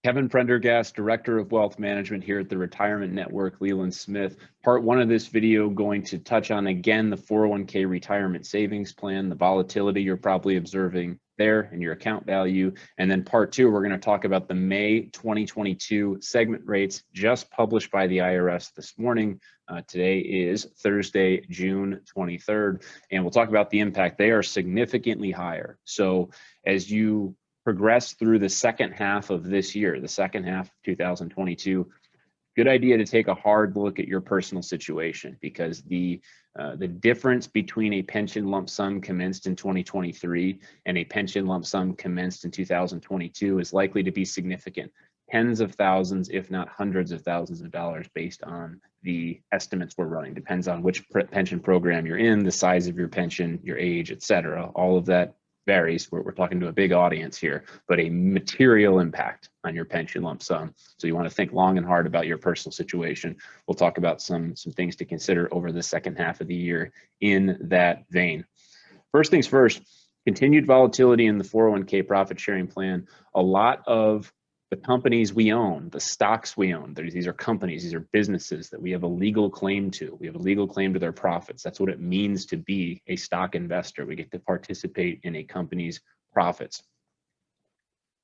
Kevin Prendergast, Director of Wealth Management here at the Retirement Network, Leland Smith. Part one of this video going to touch on, again, the 401k retirement savings plan, the volatility you're probably observing there in your account value. And then part two, we're going to talk about the May 2022 segment rates just published by the IRS this morning. Today is Thursday, June 23rd, and we'll talk about the impact. They are significantly higher. So as you progress through the second half of this year, the second half of 2022, good idea to take a hard look at your personal situation, because the difference between a pension lump sum commenced in 2023 and a pension lump sum commenced in 2022 is likely to be significant. Tens of thousands, if not hundreds of thousands of dollars based on the estimates we're running. Depends on which pension program you're in, the size of your pension, your age, etc. All of that varies. We're talking to a big audience here, but a material impact on your pension lump sum. So you want to think long and hard about your personal situation. We'll talk about some things to consider over the second half of the year in that vein. First things first, continued volatility in the 401k profit sharing plan. A lot of the companies we own, the stocks we own, these are companies, these are businesses that we have a legal claim to. We have a legal claim to their profits. That's what it means to be a stock investor. We get to participate in a company's profits.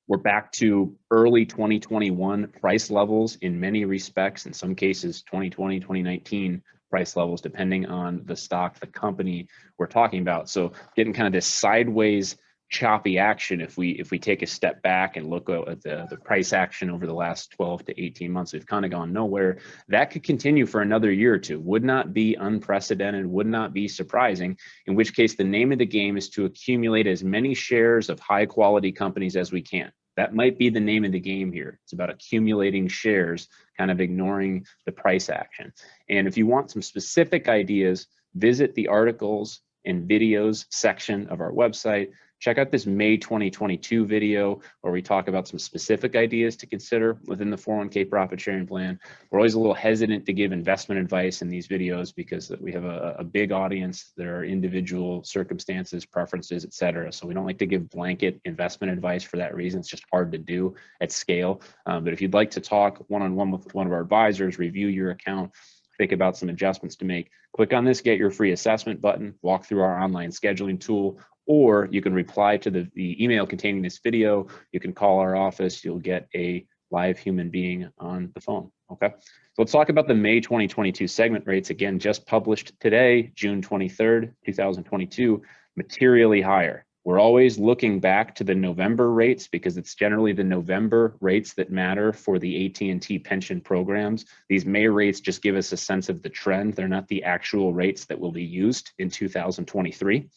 We're back to early 2021 price levels in many respects, in some cases 2020, 2019 price levels, depending on the stock, the company we're talking about. So getting kind of this sideways choppy action. If we take a step back and look at the price action over the last 12 to 18 months, we've kind of gone nowhere. That could continue for another year or two. Would not be unprecedented, would not be surprising, in which case the name of the game is to accumulate as many shares of high quality companies as we can. That might be the name of the game here. It's about accumulating shares, kind of ignoring the price action. And if you want some specific ideas, visit the articles and videos section of our website. Check out this May 2022 video where we talk about some specific ideas to consider within the 401k profit sharing plan. We're always a little hesitant to give investment advice in these videos because we have a big audience. There are individual circumstances, preferences, et cetera. So we don't like to give blanket investment advice for that reason. It's just hard to do at scale. But if you'd like to talk one-on-one with one of our advisors, review your account, think about some adjustments to make, click on this Get Your Free Assessment button, walk through our online scheduling tool, or you can reply to the email containing this video. You can call our office. You'll get a live human being on the phone, okay? So let's talk about the May 2022 segment rates. Again, just published today, June 23rd, 2022, materially higher. We're always looking back to the November rates because it's generally the November rates that matter for the at&T pension programs. These May rates just give us a sense of the trend. They're not the actual rates that will be used in 2023.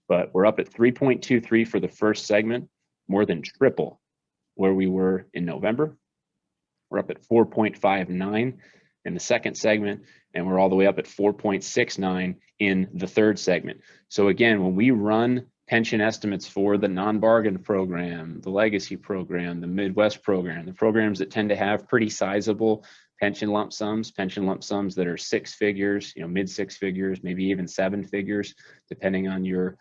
But we're up at 3.23 for the first segment, more than triple where we were in November. We're up at 4.59 in the second segment, and we're all the way up at 4.69 in the third segment. So again, when we run pension estimates for the non-bargain program, the legacy program, the Midwest program, the programs that tend to have pretty sizable pension lump sums that are six figures, mid six figures, maybe even seven figures, depending on your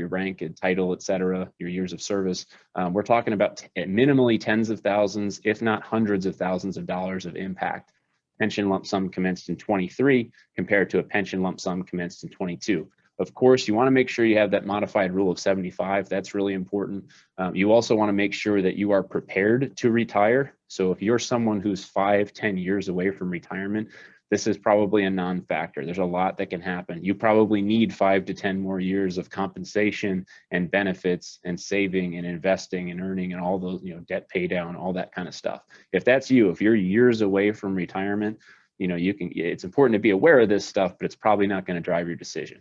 rank and title, et cetera, your years of service. We're talking about minimally tens of thousands, if not hundreds of thousands of dollars of impact. Pension lump sum commenced in 23 compared to a pension lump sum commenced in 22. Of course, you want to make sure you have that modified rule of 75. That's really important. You also want to make sure that you are prepared to retire. So if you're someone who's 5-10 years away from retirement, this is probably a non-factor. There's a lot that can happen. You probably need 5 to 10 more years of compensation and benefits and saving and investing and earning and all those, debt pay down, all that kind of stuff. If that's you, if you're years away from retirement, it's important to be aware of this stuff, but it's probably not going to drive your decision.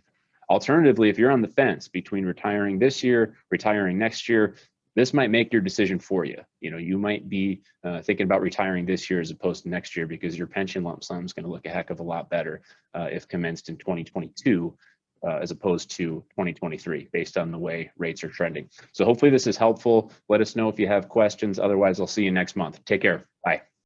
Alternatively, if you're on the fence between retiring this year, retiring next year, this might make your decision for you. You might be thinking about retiring this year as opposed to next year because your pension lump sum is going to look a heck of a lot better if commenced in 2022 as opposed to 2023 based on the way rates are trending. So hopefully this is helpful. Let us know if you have questions. Otherwise, I'll see you next month. Take care.